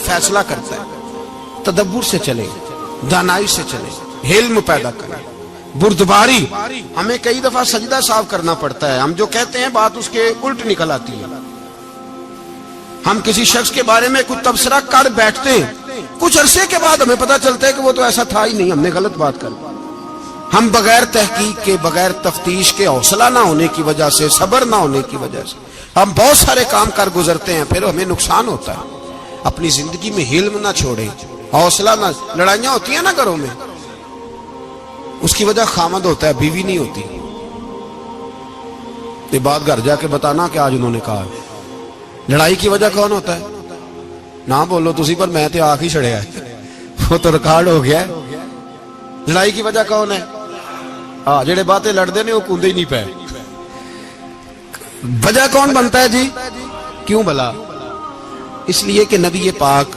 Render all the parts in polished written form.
فیصلہ کرتا ہے، تدبر سے چلے، دانائی سے چلے، علم پیدا کرے، بردباری۔ ہمیں کئی دفعہ سجدہ صاف کرنا پڑتا ہے، ہم جو کہتے ہیں بات اس کے الٹ نکل آتی ہے۔ ہم کسی شخص کے بارے میں کچھ تبصرہ کر بیٹھتے ہیں، کچھ عرصے کے بعد ہمیں پتہ چلتا ہے کہ وہ تو ایسا تھا ہی نہیں، ہم نے غلط بات کر دی۔ ہم بغیر تحقیق کے، بغیر تفتیش کے، حوصلہ نہ ہونے کی وجہ سے، صبر نہ ہونے کی وجہ سے ہم بہت سارے کام کر گزرتے ہیں، پھر ہمیں نقصان ہوتا ہے۔ اپنی زندگی میں علم نہ چھوڑیں، حوصلہ نہ۔ لڑائیاں ہوتی ہیں نا گھروں میں، اس کی وجہ خامد ہوتا ہے، بیوی نہیں ہوتی۔ یہ بات گھر جا کے بتانا کہ آج انہوں نے کہا۔ لڑائی کی وجہ کون ہوتا ہے؟ نہ بولو تسی، پر میں تے آنکھ ہی چھڑیا ہے، وہ تو ریکارڈ ہو گیا ہے۔ لڑائی کی وجہ کون ہے؟ جڑے باتیں لڑتے ہیں وہ کندے ہی نہیں پے۔ وجہ کون بنتا ہے جی؟ کیوں بلا؟ اس لیے کہ نبی پاک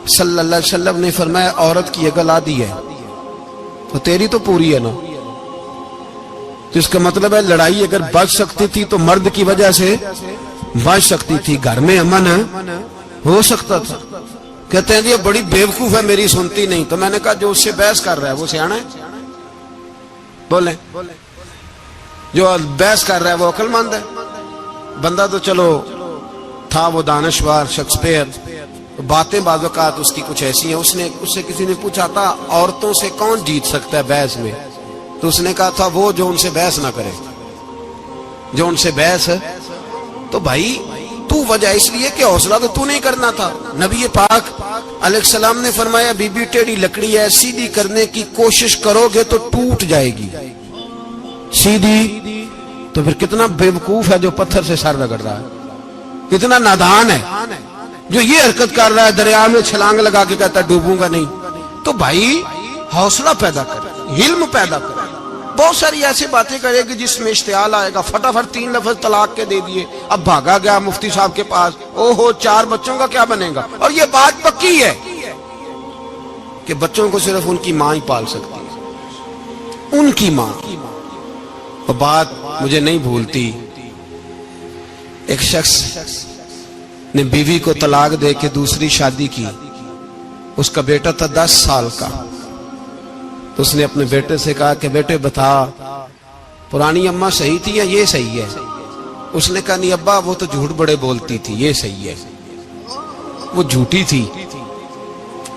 صلی اللہ علیہ وسلم نے فرمایا عورت کی اگر آدھی ہے تو تیری تو پوری ہے نا۔ تو اس کا مطلب ہے لڑائی اگر بچ سکتی تھی تو مرد کی وجہ سے بچ سکتی تھی، گھر میں امن ہو سکتا تھا۔ کہتے ہیں جی بڑی بیوقوف ہے، میری سنتی نہیں۔ تو میں نے کہا جو اس سے بحث کر رہا ہے وہ سیانا ہے؟ بولیں، جو بحث کر رہا ہے وہ عقل مند ہے؟ بندہ تو چلو تھا وہ دانشور، شیکسپیئر، باتیں بعض اوقات اس کی کچھ ایسی ہیں۔ اس سے کسی نے پوچھا تھا عورتوں سے کون جیت سکتا ہے بحث میں، تو اس نے کہا تھا وہ جو ان سے بحث نہ کرے، جو ان سے بحث۔ تو بھائی تو وجہ اس لیے کہ حوصلہ تو نہیں کرنا تھا۔ نبی پاک علیہ السلام نے فرمایا بی بی ٹیڑھی لکڑی ہے، سیدھی کرنے کی کوشش کرو گے تو ٹوٹ جائے گی سیدھی۔ تو پھر کتنا بیوقوف ہے جو پتھر سے سر رگڑ رہا ہے، کتنا نادان ہے جو یہ حرکت کر رہا ہے، دریا میں چھلانگ لگا کے کہتا ہے ڈوبوں گا نہیں۔ تو بھائی حوصلہ پیدا کرے، علم پیدا کرے۔ بہت ساری ایسی باتیں کرے گی جس میں اشتعال آئے گا، فٹافٹ 3 لفظ طلاق کے دے دیے، اب بھاگا گیا مفتی صاحب کے پاس، اوہو 4 بچوں کا کیا بنے گا۔ اور یہ بات پکی ہے کہ بچوں کو صرف ان کی ماں ہی پال سکتی ہے، ان کی ماں۔ اور بات مجھے نہیں بھولتی، ایک شخص نے بیوی کو طلاق دے کے دوسری شادی کی، اس کا بیٹا تھا 10 سال کا۔ تو اس نے اپنے بیٹے سے کہا کہ بیٹے بتا پرانی اماں صحیح تھی یا یہ صحیح ہے؟ اس نے کہا نہیں ابا وہ تو جھوٹ بڑے بولتی تھی، یہ صحیح ہے۔ وہ جھوٹی تھی،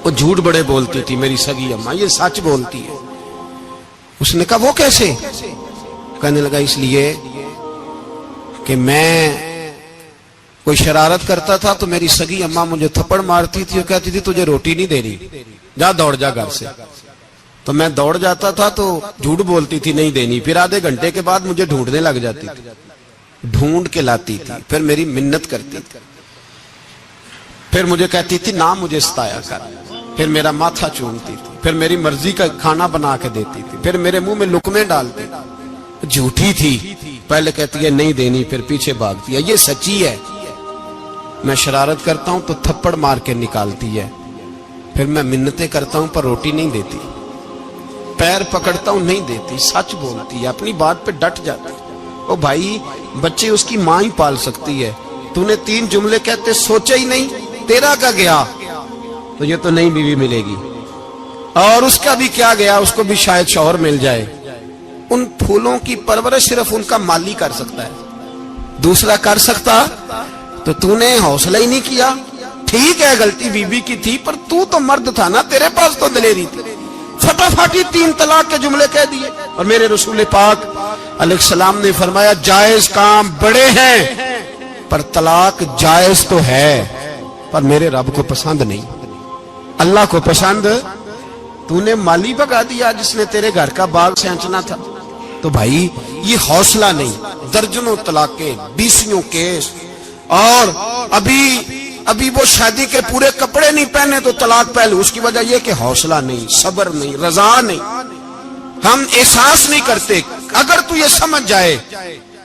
وہ جھوٹ بڑے بولتی تھی میری سگی اماں، یہ سچ بولتی ہے۔ اس نے کہا وہ کیسے؟ کہنے لگا اس لیے کہ میں کوئی شرارت کرتا تھا تو میری سگی اماں مجھے تھپڑ مارتی تھی اور کہتی تھی تجھے روٹی نہیں دے رہی، جا دوڑ جا گھر سے۔ تو میں دوڑ جاتا تھا تو جھوٹ بولتی تھی نہیں دینی، پھر آدھے گھنٹے کے بعد مجھے ڈھونڈنے لگ جاتی تھی، ڈھونڈ کے لاتی تھی، پھر میری منت کرتی تھی، پھر مجھے کہتی تھی نہ مجھے ستایا کر، پھر میرا ماتھا چومتی تھی، پھر میری مرضی کا کھانا بنا کے دیتی تھی، پھر میرے منہ میں لقمے ڈالتی تھی۔ جھوٹی تھی، پہلے کہتی ہے نہیں دینی، پھر پیچھے بھاگتی ہے۔ یہ سچی ہے، میں شرارت کرتا ہوں تو تھپڑ مار کے نکالتی ہے، پھر میں منتیں کرتا ہوں پر روٹی نہیں دیتی، پیر پکڑتا ہوں نہیں دیتی، سچ بولتی ہے، اپنی بات پہ ڈٹ جاتی ہے۔ او بھائی بچے اس کی ماں ہی پال سکتی ہے، تو نے 3 جملے کہتے سوچا ہی نہیں، تیرا کا گیا تو یہ تو نئی بیوی ملے گی، اور اس کا بھی کیا گیا، اس کو بھی شاید شوہر مل جائے۔ ان پھولوں کی پرورش صرف ان کا مالی کر سکتا ہے، دوسرا کر سکتا تو نے حوصلہ ہی نہیں کیا۔ ٹھیک ہے غلطی بیوی کی تھی پر تو مرد تھا نا، تیرے پاس تو دلیری تھی، فٹافٹ 3 طلاق کے جملے کہہ دیے۔ اور میرے رسول پاک علیہ السلام نے فرمایا جائز کام بڑے ہیں پر طلاق جائز تو ہے پر میرے رب کو پسند نہیں، اللہ کو پسند۔ تو نے مالی بگا دیا جس نے تیرے گھر کا باغ سینچنا تھا۔ تو بھائی یہ حوصلہ نہیں، درجنوں طلاقیں، 20 کیس، اور ابھی وہ شادی کے پورے کپڑے نہیں پہنے تو طلاق پہلے۔ اس کی وجہ یہ کہ حوصلہ نہیں، صبر نہیں، رضا نہیں، ہم احساس نہیں کرتے۔ اگر تو یہ سمجھ جائے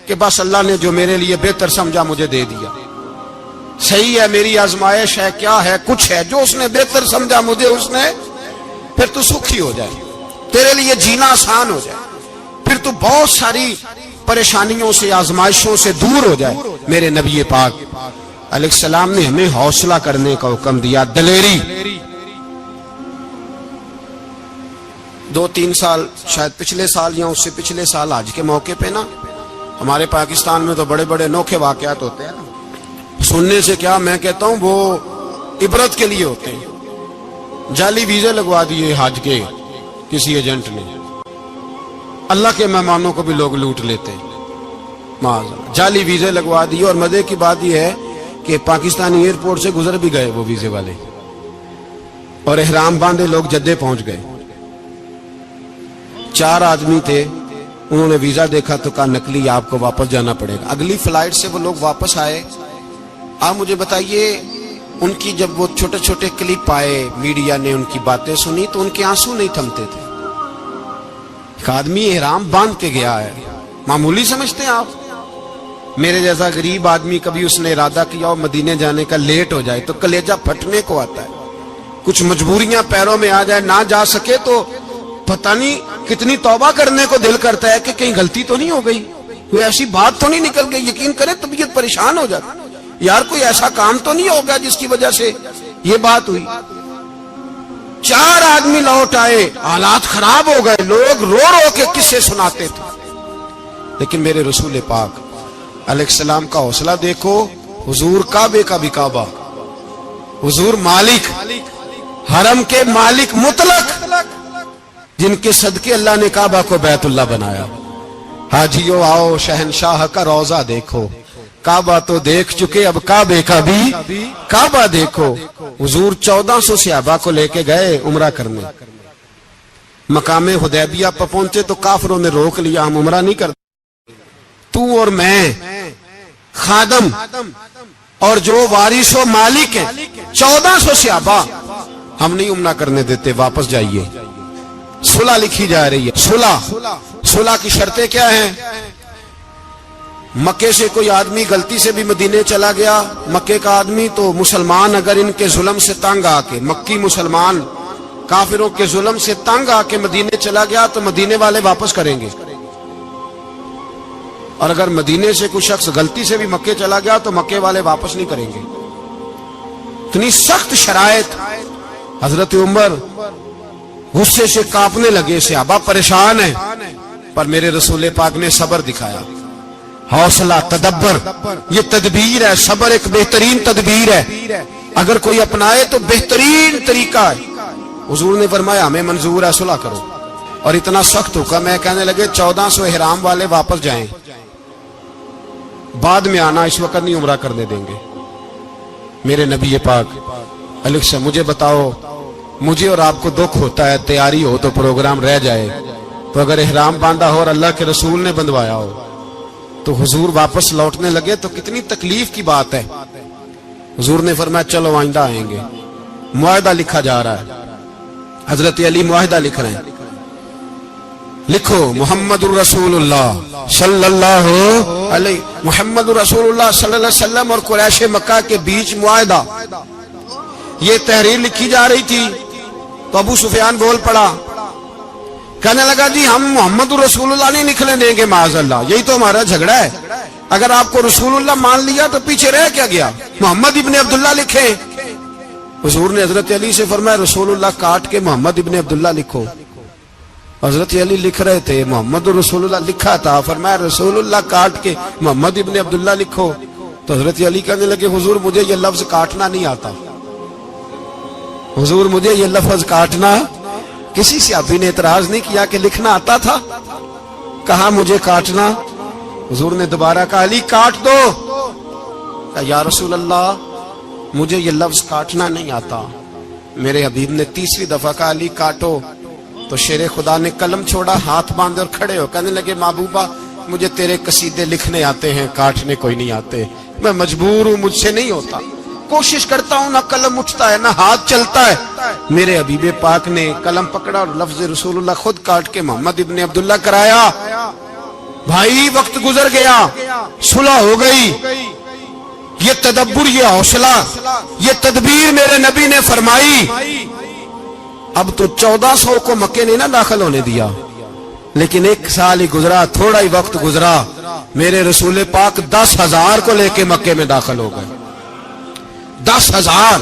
کہ بس اللہ نے جو میرے لیے بہتر سمجھا مجھے دے دیا، صحیح ہے میری آزمائش ہے، کیا ہے کچھ ہے، جو اس نے بہتر سمجھا مجھے اس نے، پھر تو سکھی ہو جائے، تیرے لیے جینا آسان ہو جائے، پھر تو بہت ساری پریشانیوں سے آزمائشوں سے دور ہو جائے۔ میرے نبی پاک علیہ السلام نے ہمیں حوصلہ کرنے کا حکم دیا، دلیری۔ 2-3 سال شاید پچھلے سال یا اس سے پچھلے سال حج کے موقع پہ نا، ہمارے پاکستان میں تو بڑے بڑے انوکھے واقعات ہوتے ہیں نا، سننے سے کیا میں کہتا ہوں وہ عبرت کے لیے ہوتے ہیں۔ جعلی ویزے لگوا دیے حج کے کسی ایجنٹ نے، اللہ کے مہمانوں کو بھی لوگ لوٹ لیتے ہیں، معاذ، جعلی ویزے لگوا دیے۔ اور مزے کی بات یہ ہے کہ پاکستانی ایئرپورٹ سے گزر بھی گئے وہ ویزے والے، اور احرام باندھے لوگ جدے پہنچ گئے۔ 4 آدمی تھے، انہوں نے ویزا دیکھا تو کہا نقلی، آپ کو واپس جانا پڑے گا۔ اگلی فلائٹ سے وہ لوگ واپس آئے۔ آپ مجھے بتائیے، ان کی جب وہ چھوٹے چھوٹے کلپ آئے، میڈیا نے ان کی باتیں سنی تو ان کے آنسو نہیں تھمتے تھے۔ ایک آدمی احرام باندھ کے گیا ہے، معمولی سمجھتے ہیں آپ؟ میرے جیسا غریب آدمی کبھی اس نے ارادہ کیا اور مدینے جانے کا لیٹ ہو جائے تو کلیجہ پھٹنے کو آتا ہے، کچھ مجبوریاں پیروں میں آ جائے، نہ جا سکے تو پتہ نہیں کتنی توبہ کرنے کو دل کرتا ہے کہ کہیں غلطی تو نہیں ہو گئی، کوئی ایسی بات تو نہیں نکل گئی۔ یقین کرے طبیعت پریشان ہو جاتی، یار کوئی ایسا کام تو نہیں ہوگا جس کی وجہ سے یہ بات ہوئی۔ 4 آدمی لوٹ آئے، حالات خراب ہو گئے، لوگ رو رو کے قصے سناتے تھے، لیکن میرے رسول پاک علیہ السلام کا حوصلہ دیکھو۔ حضور کعبے کا بھی کعبہ، حضور مالک، حرم کے مالک مطلق، جن کے صدقے اللہ نے کعبہ کو بیت اللہ بنایا۔ حاجیو آؤ شہنشاہ کا روضہ دیکھو، کعبہ تو دیکھ چکے اب کعبے کا بھی کعبہ دیکھو۔ حضور 1400 صحابہ کو لے کے گئے عمرہ کرنے، مقام حدیبیہ پر پہنچے تو کافروں نے روک لیا، ہم عمرہ نہیں کرتے، تو اور میں خادم اور جو وارث و مالک ہیں 1400 صحابہ، ہم نہیں عمرہ کرنے دیتے، واپس جائیے۔ صلح لکھی جا رہی ہے، صلح کی شرطیں کیا ہیں؟ مکے سے کوئی آدمی غلطی سے بھی مدینے چلا گیا، مکے کا آدمی، تو مسلمان اگر ان کے ظلم سے تنگ آ کے، مکی مسلمان کافروں کے ظلم سے تنگ آ کے مدینے چلا گیا تو مدینے والے واپس کریں گے، اور اگر مدینے سے کوئی شخص غلطی سے بھی مکے چلا گیا تو مکے والے واپس نہیں کریں گے۔ اتنی سخت شرائط۔ حضرت عمر غصے سے کانپنے لگے، صحابہ پریشان ہیں، پر میرے رسول پاک نے صبر دکھایا، حوصلہ، تدبر، یہ تدبیر ہے۔ صبر ایک بہترین تدبیر ہے، اگر کوئی اپنائے تو بہترین طریقہ ہے۔ حضور نے فرمایا ہمیں منظور ہے، صلح کرو، اور اتنا سخت حکم ہے، کہنے لگے 1400 احرام والے واپس جائیں، بعد میں آنا، اس وقت نہیں عمرہ کرنے دیں گے۔ میرے نبی پاک علیہ السلام، مجھے بتاؤ، مجھے اور آپ کو دکھ ہوتا ہے تیاری ہو تو پروگرام رہ جائے، تو اگر احرام باندھا ہو اور اللہ کے رسول نے بندھوایا ہو تو حضور واپس لوٹنے لگے تو کتنی تکلیف کی بات ہے۔ حضور نے فرمایا چلو آئندہ آئیں گے۔ معاہدہ لکھا جا رہا ہے، حضرت علی معاہدہ لکھ رہے ہیں، لکھو محمد الرسول اللہ صلی اللہ علیہ، محمد الرسول اللہ صلی اللہ علیہ وسلم اور قریش مکہ کے بیچ معاہدہ۔ یہ تحریر لکھی جا رہی تھی تو ابو سفیان بول پڑا، کہنے لگا جی ہم محمد رسول اللہ نہیں نکلنے دیں گے، معاذ اللہ، یہی تو ہمارا جھگڑا ہے، اگر آپ کو رسول اللہ مان لیا تو پیچھے رہ کیا گیا، محمد ابن عبداللہ لکھے۔ حضور نے حضرت علی سے فرمایا رسول اللہ کاٹ کے محمد ابن عبداللہ لکھو۔ حضرت علی لکھ رہے تھے، محمد رسول اللہ لکھا تھا، فرمایا رسول اللہ کاٹ کے محمد ابن عبداللہ لکھو۔ تو حضرت علی کہنے لگے حضور مجھے یہ لفظ کاٹنا نہیں آتا، حضور مجھے یہ لفظ کاٹنا، کسی صحابی نے اعتراض نہیں کیا کہ لکھنا آتا تھا، کہا مجھے کاٹنا۔ حضور نے دوبارہ کہا علی کاٹ دو، کہا یا رسول اللہ مجھے یہ لفظ کاٹنا نہیں آتا۔ میرے حبیب نے تیسری دفعہ کہا علی کاٹو، تو شیر خدا نے قلم چھوڑا، ہاتھ باندھے اور کھڑے ہو کہنے لگے محبوبہ مجھے تیرے قصیدے لکھنے آتے ہیں، کاٹنے کوئی نہیں آتے، میں مجبور ہوں، مجھ سے نہیں ہوتا، کوشش کرتا ہوں، نہ قلم اٹھتا ہے نہ ہاتھ چلتا ہے۔ میرے حبیب پاک نے قلم پکڑا اور لفظ رسول اللہ خود کاٹ کے محمد ابن عبداللہ کرایا۔ بھائی وقت گزر گیا، صلح ہو گئی، یہ تدبر، یہ حوصلہ، یہ تدبیر میرے نبی نے فرمائی۔ اب تو 1400 کو مکے نے نہ داخل ہونے دیا، لیکن 1 سال ہی گزرا، تھوڑا ہی وقت گزرا، میرے رسول پاک 10,000 کو لے کے مکے میں داخل ہو گئے۔ 10,000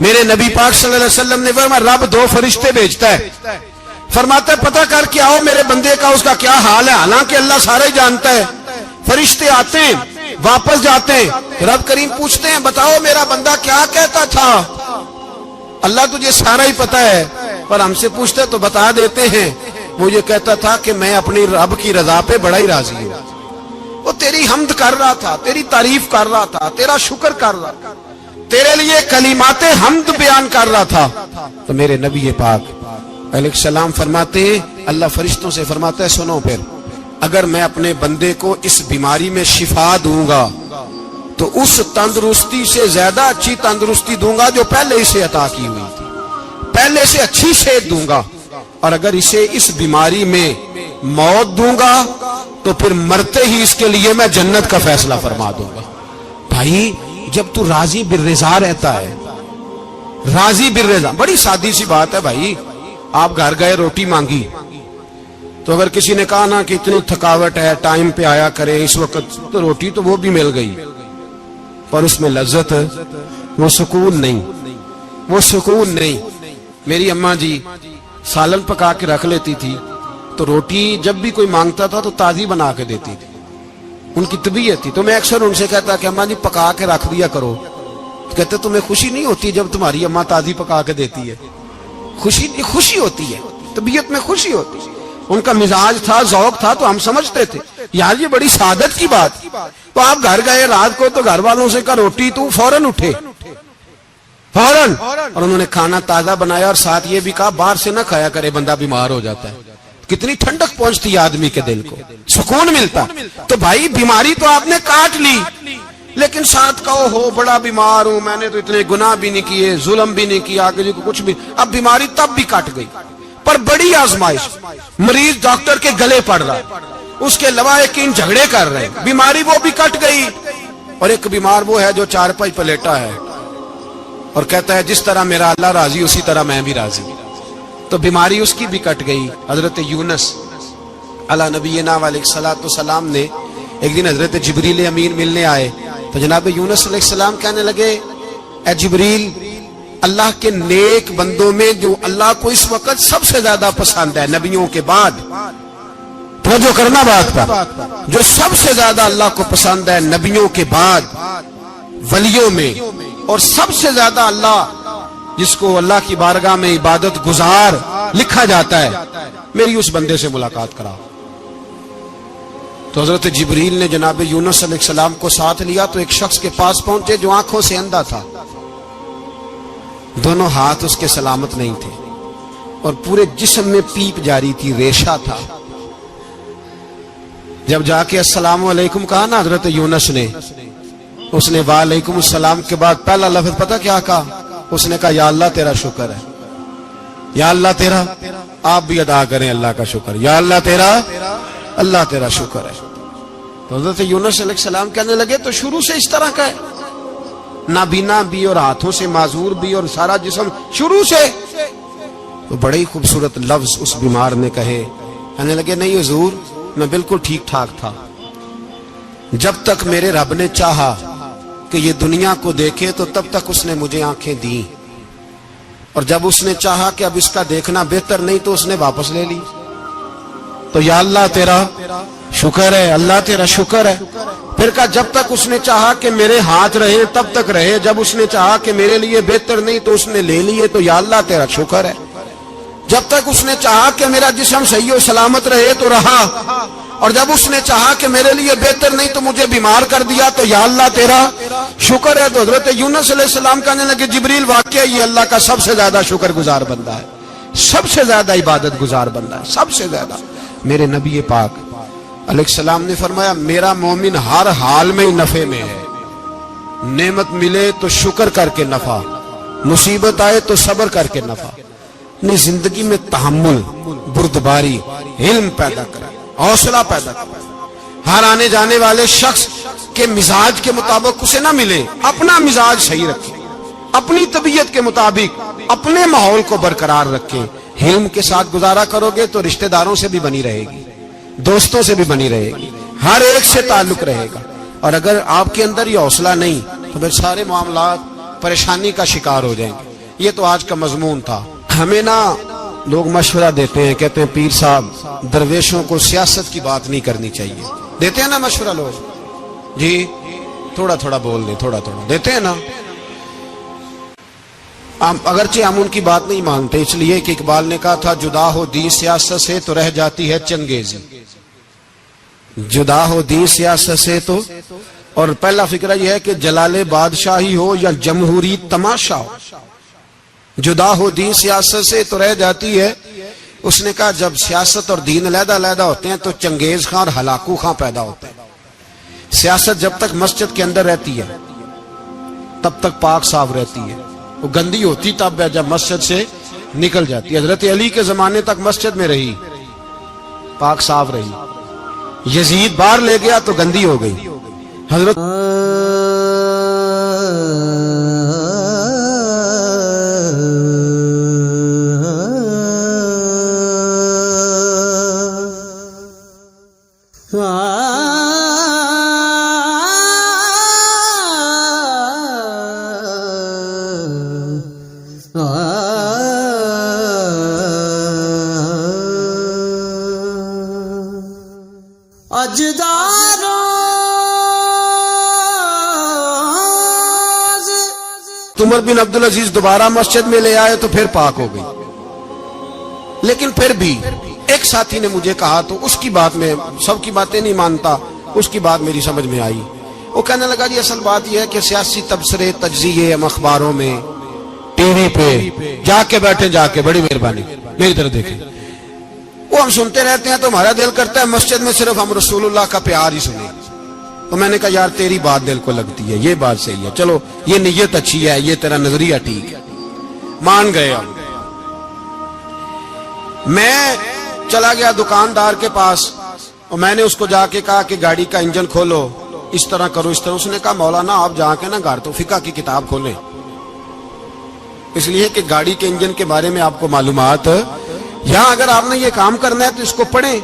میرے نبی پاک صلی اللہ علیہ وسلم نے فرمایا رب 2 فرشتے بھیجتا ہے، فرماتا ہے پتہ کر کے آؤ میرے بندے کا اس کا کیا حال ہے، حالانکہ اللہ سارا ہی جانتا ہے۔ فرشتے آتے ہیں واپس جاتے ہیں، رب کریم پوچھتے ہیں بتاؤ میرا بندہ کیا کہتا تھا، اللہ تجھے سارا ہی پتا ہے پر ہم سے پوچھتے تو بتا دیتے ہیں، وہ یہ کہتا تھا کہ میں اپنی رب کی رضا پہ بڑا ہی راضی ہوں، وہ تیری حمد کر رہا تھا، تیری تعریف کر رہا تھا، تیرا شکر کر رہا تھا، تیرے لیے کلمات حمد بیان کر رہا تھا۔ تو میرے نبی پاک علیہ السلام فرماتے ہیں، اللہ فرشتوں سے فرماتا ہے سنو پھر، اگر میں اپنے بندے کو اس بیماری میں شفا دوں گا تو اس تندرستی سے زیادہ اچھی تندرستی دوں گا جو پہلے اسے عطا کی ہوئی تھی، پہلے سے اچھی صحت دوں گا، اور اگر اسے اس بیماری میں موت دوں گا تو پھر مرتے ہی اس کے لیے میں جنت کا فیصلہ فرما دوں گا۔ بھائی جب تو راضی بالرضا رہتا ہے، راضی بالرضا، بڑی سادی سی بات ہے بھائی، آپ گھر گئے روٹی مانگی تو اگر کسی نے کہا نا کہ اتنی تھکاوٹ ہے ٹائم پہ آیا کرے اس وقت، تو روٹی تو وہ بھی مل گئی پر اس میں لذت، وہ سکون نہیں، وہ سکون نہیں۔ میری اماں جی سالن پکا کے رکھ لیتی تھی تو روٹی جب بھی کوئی مانگتا تھا تو تازی بنا کے دیتی تھی، ان کی طبیعت تھی۔ تو میں اکثر ان سے کہتا کہ اماں جی پکا کے رکھ دیا کرو، کہتے تمہیں خوشی نہیں ہوتی جب تمہاری اماں تازی پکا کے دیتی ہے؟ خوشی ہوتی ہے، طبیعت میں خوشی ہوتی ہے۔ ان کا مزاج تھا، ذوق تھا، تو ہم سمجھتے تھے یار یہ بڑی سعادت کی بات۔ تو آپ گھر گئے رات کو تو گھر والوں سے کہا روٹی، تو فوراً اٹھے، فوراً، اور انہوں نے کھانا تازہ بنایا اور ساتھ یہ بھی کہا باہر سے نہ کھایا کرے بندہ بیمار ہو جاتا ہے۔ کتنی ٹھنڈک پہنچتی آدمی کے دل کو، سکون ملتا۔ تو بھائی بیماری تو آپ نے کاٹ لی، لیکن ساتھ کہو ہو بڑا بیمار ہوں، میں نے تو اتنے گناہ بھی نہیں کیے، ظلم بھی نہیں کیا، آگے کچھ بھی، اب بیماری تب بھی کٹ گئی۔ پر بڑی آزمائش، مریض ڈاکٹر کے گلے پڑ رہا ہے، اس کے لواحقین جھگڑے کر رہے ہیں، بیماری وہ بھی کٹ گئی۔ اور ایک بیمار وہ ہے جو چارپائی پہ لیٹا ہے اور کہتا ہے جس طرح میرا اللہ راضی اسی طرح میں بھی راضی، تو بیماری اس کی بھی کٹ گئی۔ حضرت یونس علی نبینا علیہ الصلوۃ والسلام نے ایک دن حضرت جبریل امین ملنے آئے تو جناب یونس علیہ السلام کہنے لگے اے جبریل، اللہ کے نیک بندوں میں جو اللہ کو اس وقت سب سے زیادہ پسند ہے نبیوں کے بعد، توجہ کرنا بات پر، جو سب سے زیادہ اللہ کو پسند ہے نبیوں کے بعد ولیوں میں، اور سب سے زیادہ اللہ جس کو اللہ کی بارگاہ میں عبادت گزار لکھا جاتا ہے، میری اس بندے سے ملاقات کرا۔ تو حضرت جبریل نے جناب یونس علیہ السلام کو ساتھ لیا تو ایک شخص کے پاس پہنچے جو آنکھوں سے اندھا تھا، دونوں ہاتھ اس کے سلامت نہیں تھے اور پورے جسم میں پیپ جاری تھی، ریشہ تھا۔ جب جا کے السلام علیکم کہا نا حضرت یونس نے، اس نے وعلیکم السلام کے بعد پہلا لفظ پتہ کیا کہا؟ اس نے کہا یا اللہ تیرا شکر ہے، یا اللہ تیرا، آپ بھی ادا کریں اللہ کا شکر، یا اللہ تیرا، اللہ تیرا شکر ہے۔ تو حضرت یونس علیہ السلام کہنے لگے تو شروع سے اس طرح کا ہے، نابینا بھی اور ہاتھوں سے معذور بھی اور سارا جسم شروع سے؟ تو بڑے ہی خوبصورت لفظ اس بیمار نے کہے، کہنے لگے نہیں حضور میں بالکل ٹھیک ٹھاک تھا، جب تک میرے رب نے چاہا کہ یہ دنیا کو دیکھے تو تب تک اس نے مجھے آنکھیں دیں، اور جب اس نے چاہا کہ اب اس کا دیکھنا بہتر نہیں تو اس نے واپس لے لی۔ تو یا اللہ تیرا شکر ہے، اللہ تیرا شکر ہے۔ پھر کہا جب تک اس نے چاہا کہ میرے ہاتھ رہے تب تک رہے، جب اس نے چاہا کہ میرے لیے بہتر نہیں تو اس نے لے لیے، تو یا اللہ تیرا شکر ہے۔ جب تک اس نے چاہا کہ میرا جسم صحیح و سلامت رہے تو رہا، اور جب اس نے چاہا کہ میرے لیے بہتر نہیں تو مجھے بیمار کر دیا، تو یا اللہ تیرا شکر ہے۔ تو حضرت یونس علیہ السلام کہنے لگے جبریل واقعہ یہ اللہ کا سب سے زیادہ شکر گزار بندہ ہے، سب سے زیادہ عبادت گزار بندہ ہے، سب سے زیادہ۔ میرے نبی پاک علیہ السلام نے فرمایا میرا مومن ہر حال میں نفع میں ہے، نعمت ملے تو شکر کر کے نفع، مصیبت آئے تو صبر کر کے نفع، اپنی زندگی میں تحمل، بردباری، علم پیدا کرے، حوصلہ پیدا کرے۔ ہر آنے جانے والے شخص کے مزاج کے مطابق اسے نہ ملے، اپنا مزاج صحیح رکھے، اپنی طبیعت کے مطابق اپنے ماحول کو برقرار رکھے۔ علم کے ساتھ گزارا کرو گے تو رشتہ داروں سے بھی بنی رہے گی، دوستوں سے بھی بنی رہے گی، ہر ایک سے تعلق رہے گا۔ اور اگر آپ کے اندر یہ حوصلہ نہیں تو پھر سارے معاملات پریشانی کا شکار ہو جائیں گے۔ یہ تو آج کا مضمون تھا. ہمیں نا لوگ مشورہ دیتے ہیں, کہتے ہیں پیر صاحب درویشوں کو سیاست کی بات نہیں کرنی چاہیے. دیتے ہیں نا مشورہ لوگ, جی تھوڑا تھوڑا بول دیں, تھوڑا تھوڑا دیتے ہیں نا. اگرچہ ہم ان کی بات نہیں مانتے, اس لیے کہ اقبال نے کہا تھا جدا ہو دین سیاست سے تو رہ جاتی ہے چنگیزی. جدا ہو دین سیاست سے تو, اور پہلا فکرہ یہ ہے کہ جلال بادشاہی ہو یا جمہوری تماشا ہو, جدا ہو دین سیاست سے تو رہ جاتی ہے. اس نے کہا جب سیاست اور دین علیحدہ علیحدہ ہوتے ہیں تو چنگیز خان اور ہلاکو خان پیدا ہوتے ہیں. سیاست جب تک مسجد کے اندر رہتی ہے تب تک پاک صاف رہتی ہے, وہ گندی ہوتی تب ہے جب مسجد سے نکل جاتی ہے. حضرت علی کے زمانے تک مسجد میں رہی, پاک صاف رہی. یزید باہر لے گیا تو گندی ہو گئی. حضرت عمر بن عبدالعزیز دوبارہ مسجد میں لے آئے تو پھر پاک ہو گئی. لیکن پھر بھی ایک ساتھی نے مجھے کہا, تو اس کی بات میں سب کی باتیں نہیں مانتا, اس کی بات میری سمجھ میں آئی. وہ کہنے لگا جی اصل بات یہ ہے کہ سیاسی تبصرے تجزیے ہم اخباروں میں ٹی وی پہ جا کے بیٹھے, جا کے بڑی مہربانی میری طرف دیکھیں, وہ ہم سنتے رہتے ہیں تو ہمارا دل کرتا ہے مسجد میں صرف ہم رسول اللہ کا پیار ہی سنیں. تو میں نے کہا یار تیری بات دل کو لگتی ہے, یہ بات صحیح ہے, چلو یہ نیت اچھی ہے, یہ تیرا نظریہ ٹھیک ہے, مان گئے. میں چلا گیا دکاندار کے پاس اور میں نے اس کو جا کے کہا کہ گاڑی کا انجن کھولو, اس طرح کرو اس طرح. اس نے کہا مولانا آپ جا کے نا گھر تو فقہ کی کتاب کھولیں, اس لیے کہ گاڑی کے انجن کے بارے میں آپ کو معلومات, یہاں اگر آپ نے یہ کام کرنا ہے تو اس کو پڑھیں.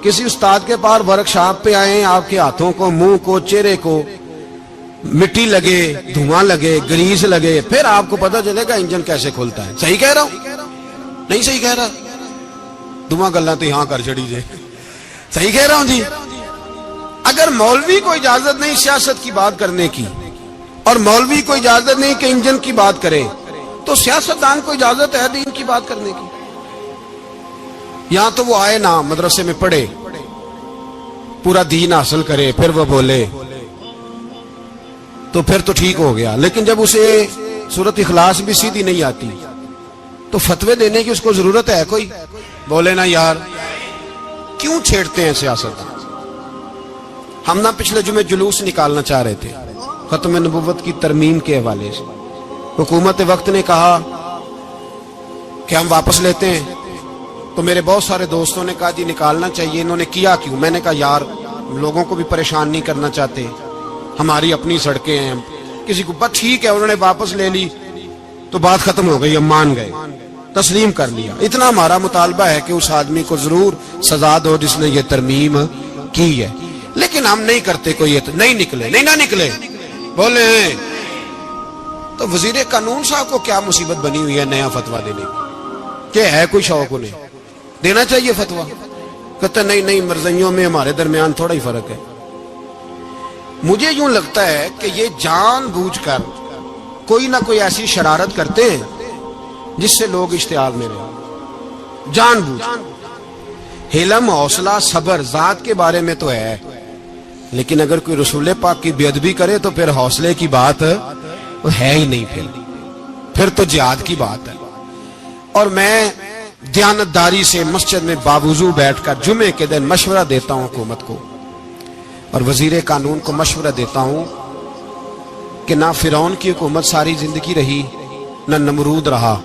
کسی استاد کے پاس ورک شاپ پہ آئیں, آپ کے ہاتھوں کو, منہ کو, چہرے کو مٹی لگے, دھواں لگے, گریس لگے, پھر آپ کو پتہ چلے گا انجن کیسے کھلتا ہے. صحیح کہہ رہا ہوں نہیں صحیح کہہ رہا؟ دھواں گلا تو یہاں کر چڑی جائے, صحیح کہہ رہا ہوں جی. اگر مولوی کو اجازت نہیں سیاست کی بات کرنے کی, اور مولوی کو اجازت نہیں کہ انجن کی بات کرے, تو سیاستدان کو اجازت ہے دین کی بات کرنے کی. یہاں تو وہ آئے نا مدرسے میں پڑھے, پورا دین حاصل کرے, پھر وہ بولے تو پھر تو ٹھیک ہو گیا. لیکن جب اسے سورت اخلاص بھی سیدھی نہیں آتی تو فتوے دینے کی اس کو ضرورت ہے کوئی؟ بولے نا یار کیوں چھیڑتے ہیں سیاست. ہم نہ پچھلے جمعے جلوس نکالنا چاہ رہے تھے ختم نبوت کی ترمیم کے حوالے سے. حکومت وقت نے کہا کہ ہم واپس لیتے ہیں, تو میرے بہت سارے دوستوں نے کہا جی نکالنا چاہیے. انہوں نے کیا کیوں؟ میں نے کہا یار لوگوں کو بھی پریشان نہیں کرنا چاہتے, ہماری اپنی سڑکیں ہیں, کسی کو بات ٹھیک ہے. انہوں نے واپس لے لی تو بات ختم ہو گئی, ہم مان گئے, تسلیم کر لیا. اتنا ہمارا مطالبہ ہے کہ اس آدمی کو ضرور سزا دو جس نے یہ ترمیم کی ہے. لیکن ہم نہیں کرتے, کوئی نہیں نکلے, نہیں نہ نکلے بولے. تو وزیر قانون صاحب کو کیا مصیبت بنی ہوئی ہے نیا فتویٰ دینے کی, کہ ہے کوئی شوق انہیں دینا چاہیے فتویٰ؟ کہتا نہیں مرضیوں میں ہمارے درمیان تھوڑا ہی فرق ہے. مجھے یوں لگتا ہے کہ یہ جان بوجھ کر کوئی نہ کوئی ایسی شرارت کرتے ہیں جس سے لوگ اشتعال میں رہیں, جان بوجھ. حلم, حوصلہ, صبر ذات کے بارے میں تو ہے, لیکن اگر کوئی رسول پاک کی بے ادبی کرے تو پھر حوصلے کی بات ہے ہی نہیں, پھر تو جہاد کی بات ہے. اور میں دیانتداری سے مسجد میں باوضو بیٹھ کر جمعے کے دن مشورہ دیتا ہوں حکومت کو, اور وزیر قانون کو مشورہ دیتا ہوں کہ نہ فرعون کی حکومت ساری زندگی رہی, نہ نمرود رہا,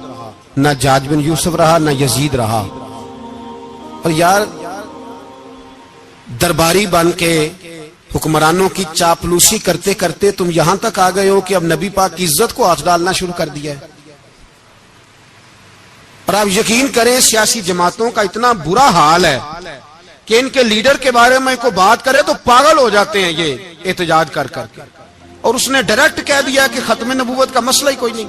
نہ جاج بن یوسف رہا, نہ یزید رہا. اور یار درباری بن کے حکمرانوں کی چاپلوسی کرتے کرتے تم یہاں تک آ گئے ہو کہ اب نبی پاک کی عزت کو ہاتھ ڈالنا شروع کر دیا ہے. اور آپ یقین کریں سیاسی جماعتوں کا اتنا برا حال ہے کہ ان کے لیڈر کے بارے میں کوئی بات کرے تو پاگل ہو جاتے ہیں یہ احتجاج کر کر کے. اور اس نے ڈائریکٹ کہہ دیا کہ ختم نبوت کا مسئلہ ہی کوئی نہیں.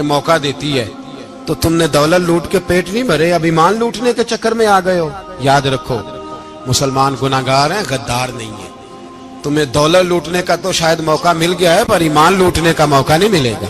کہ موقع دیتی ہے تو تم نے دولت لوٹ کے پیٹ نہیں بھرے، اب ایمان لوٹنے کے چکر میں آ گئے ہو۔ یاد رکھو مسلمان گناہگار ہیں، غدار نہیں ہے۔ تمہیں دولت لوٹنے کا تو شاید موقع مل گیا ہے، پر ایمان لوٹنے کا موقع نہیں ملے گا۔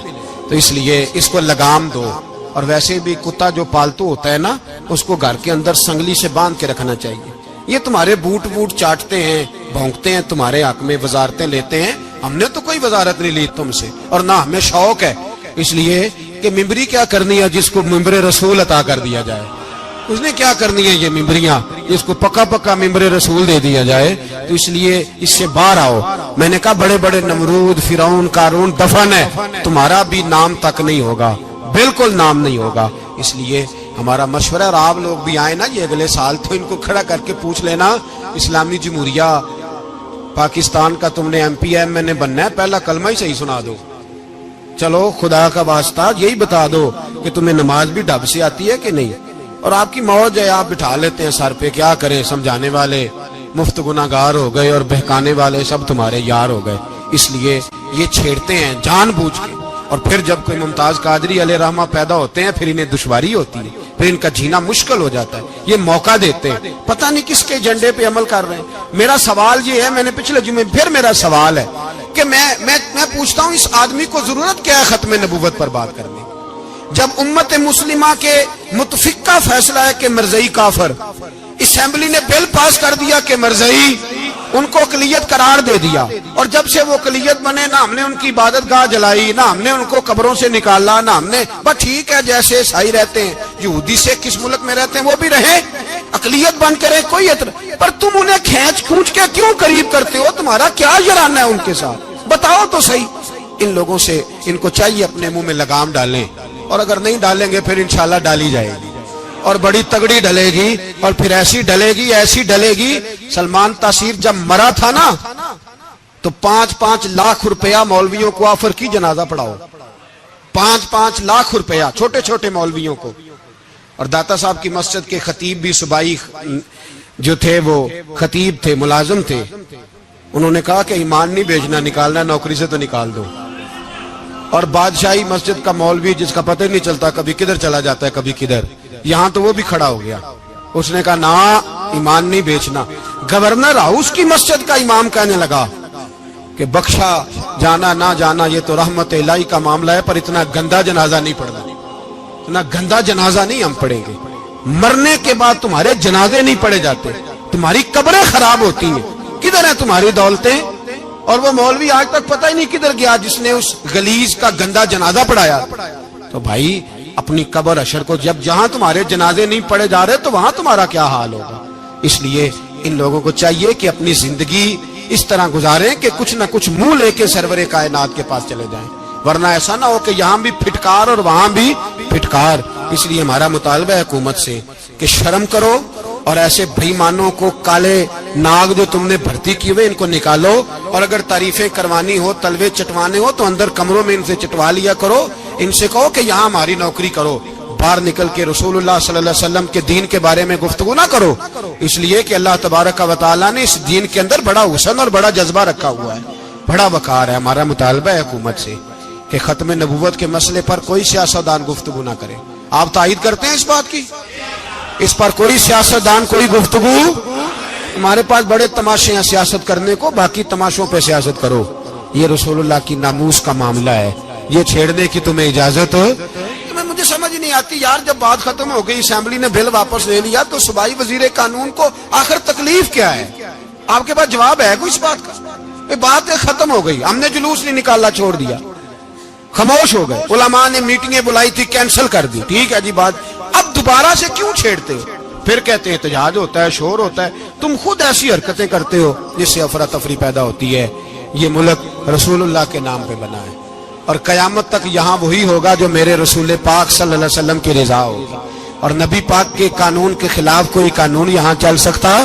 تو اس لیے اس کو لگام دو۔ اور ویسے بھی کتا جو پالتو ہوتا ہے نا، اس کو گھر کے اندر سنگلی سے باندھ کے رکھنا چاہیے۔ یہ تمہارے بوٹ چاٹتے ہیں، بھونکتے ہیں، تمہارے حق میں وزارتیں لیتے ہیں۔ ہم نے تو کوئی وزارت نہیں لی تم سے، اور نہ ہمیں شوق ہے اس لیے کہ ممبری کیا کرنی ہے جس کو ممبر رسول عطا کر دیا جائے۔ اس نے کیا کرنی ہے یہ ممبریاں جس کو پکا ممبر رسول دے دیا جائے۔ تو اس لیے اس سے باہر آؤ۔ میں نے کہا بڑے بڑے نمرود، فرعون، قارون دفن ہے، تمہارا بھی نام تک نہیں ہوگا، بالکل نام نہیں ہوگا۔ اس لیے ہمارا مشورہ، اور آپ لوگ بھی آئے نا یہ اگلے سال، تو ان کو کھڑا کر کے پوچھ لینا اسلامی جمہوریہ پاکستان کا تم نے MPM میں نے بننا ہے، پہلا کلمہ ہی صحیح سنا دو۔ چلو خدا کا واسطہ یہی بتا دو کہ تمہیں نماز بھی ڈھب سے آتی ہے کہ نہیں، اور آپ کی موج ہے، آپ بٹھا لیتے ہیں سر پہ، کیا کریں، سمجھانے والے مفت گناہگار ہو گئے اور بہکانے والے سب تمہارے یار ہو گئے۔ اس لیے یہ چھیڑتے ہیں جان بوجھ کے، اور پھر جب کوئی ممتاز قادری علیہ رحمہ پیدا ہوتے ہیں پھر انہیں دشواری ہوتی ہے، پھر ان کا جینا مشکل ہو جاتا ہے۔ یہ موقع دیتے ہیں، پتہ نہیں کس کے ایجنڈے پہ عمل کر رہے ہیں۔ میرا سوال یہ ہے، میں نے پچھلے جمعے پھر میرا سوال ہے کہ میں پوچھتا ہوں اس آدمی کو ضرورت کیا ہے ختم نبوت پر بات کرنے، جب امت مسلمہ کے متفقہ فیصلہ ہے کہ مرزائی کافر، اسمبلی نے بل پاس کر دیا کہ مرزائی ان کو اقلیت قرار دے دیا، اور جب سے وہ اقلیت بنے نہ ہم نے ان کی عبادت گاہ جلائی، نہ ہم نے ان کو قبروں سے نکالا، نہ ہم نے، بس ٹھیک ہے جیسے عیسائی رہتے ہیں، یہودی سے کس ملک میں رہتے ہیں وہ بھی رہیں، اقلیت بن کرے کوئی اعتراض، پر تم انہیں کھینچ کے کیوں قریب کرتے ہو؟ تمہارا کیا جرانہ ہے ان کے ساتھ؟ بتاؤ تو صحیح۔ ان لوگوں سے ان کو چاہیے اپنے منہ میں لگام ڈالیں، اور اگر نہیں ڈالیں گے پھر انشاءاللہ ڈالی جائے گی، اور بڑی تگڑی ڈلے گی، اور پھر ایسی ڈلے گی۔ سلمان تاثیر جب مرا تھا نا تو 5-5 لاکھ روپیہ مولویوں کو آفر کی جنازہ پڑھاؤ، 5-5 لاکھ روپیہ چھوٹے چھوٹے مولویوں کو۔ اور داتا صاحب کی مسجد کے خطیب بھی صوبائی جو تھے وہ خطیب تھے، ملازم تھے، انہوں نے کہا کہ ایمان نہیں بیچنا، نکالنا نوکری سے تو نکال دو۔ اور بادشاہی مسجد کا مولوی جس کا پتہ نہیں چلتا، کبھی کدھر چلا جاتا ہے کبھی کدھر، یہاں تو وہ بھی کھڑا ہو گیا، اس نے کہا نا ایمان نہیں بیچنا۔ گورنر ہاؤس کی مسجد کا امام کہنے لگا کہ بخشا جانا نہ جانا یہ تو رحمت الہی کا معاملہ ہے، پر اتنا گندا جنازہ نہیں پڑھنا، اتنا گندا جنازہ نہیں ہم پڑھیں گے، مرنے کے بعد تمہارے جنازے نہیں پڑھے جاتے، تمہاری قبریں خراب ہوتی ہیں، کدھر ہیں تمہاری دولتیں؟ اور وہ مولوی آج تک پتہ ہی نہیں کدھر گیا جس نے اس گلیز کا گندا جنازہ پڑھایا۔ تو بھائی اپنی قبر اشر کو، جب جہاں تمہارے جنازے نہیں پڑھے جا رہے تو وہاں تمہارا کیا حال ہوگا؟ اس لیے ان لوگوں کو چاہیے کہ اپنی زندگی اس طرح گزاریں کہ کچھ نہ کچھ منہ لے کے سرور کائنات کے پاس چلے جائیں، ورنہ ایسا نہ ہو کہ یہاں بھی پھٹکار اور وہاں بھی پھٹکار۔ اس لیے ہمارا مطالبہ ہے حکومت سے کہ شرم کرو، اور ایسے بھائیمانوں کو، کالے ناگ جو تم نے بھرتی کی ہوئے، ان کو نکالو، اور اگر تعریفیں کروانی ہو، تلوے چٹوانے ہو تو اندر کمروں میں ان سے چٹوا لیا کرو، ان سے کہو کہ یہاں ہماری نوکری کرو، باہر نکل کے رسول اللہ صلی اللہ علیہ وسلم کے دین کے بارے میں گفتگو نہ کرو، اس لیے کہ اللہ تبارک و تعالیٰ نے اس دین کے اندر بڑا حسن اور بڑا جذبہ رکھا ہوا ہے، بڑا وقار ہے۔ ہمارا مطالبہ ہے حکومت سے کہ ختم نبوت کے مسئلے پر کوئی سیاستدان گفتگو نہ کرے۔ آپ تائید کرتے ہیں اس بات کی؟ اس پر کوئی سیاستدان کوئی گفتگو؟ ہمارے پاس بڑے تماشے ہیں سیاست کرنے کو، باقی تماشوں پہ سیاست کرو، یہ رسول اللہ کی ناموس کا معاملہ ہے، یہ چھیڑنے کی تمہیں اجازت ہو؟ مجھے سمجھ نہیں آتی یار، جب بات ختم ہو گئی، اسمبلی نے بل واپس لے لیا، تو صوبائی وزیر قانون کو آخر تکلیف کیا ہے؟ آپ کے پاس جواب ہے کوئی اس بات کا؟ یہ بات ختم ہو گئی، ہم نے جلوس نہیں نکالنا چھوڑ دیا، خاموش ہو گئے، علماء نے میٹنگیں بلائی تھی کینسل کر دی، ٹھیک ہے جی بات، اب دوبارہ سے کیوں چھیڑتے ہو؟ پھر کہتے ہیں احتجاج ہوتا ہے، شور ہوتا ہے، تم خود ایسی حرکتیں کرتے ہو جس سے افراتفری پیدا ہوتی ہے۔ یہ ملک رسول اللہ کے نام پہ بنا ہے، اور قیامت تک یہاں وہی ہوگا جو میرے رسول پاک صلی اللہ علیہ وسلم کی رضا ہوگی، اور نبی پاک کے قانون کے خلاف کوئی قانون یہاں چل سکتا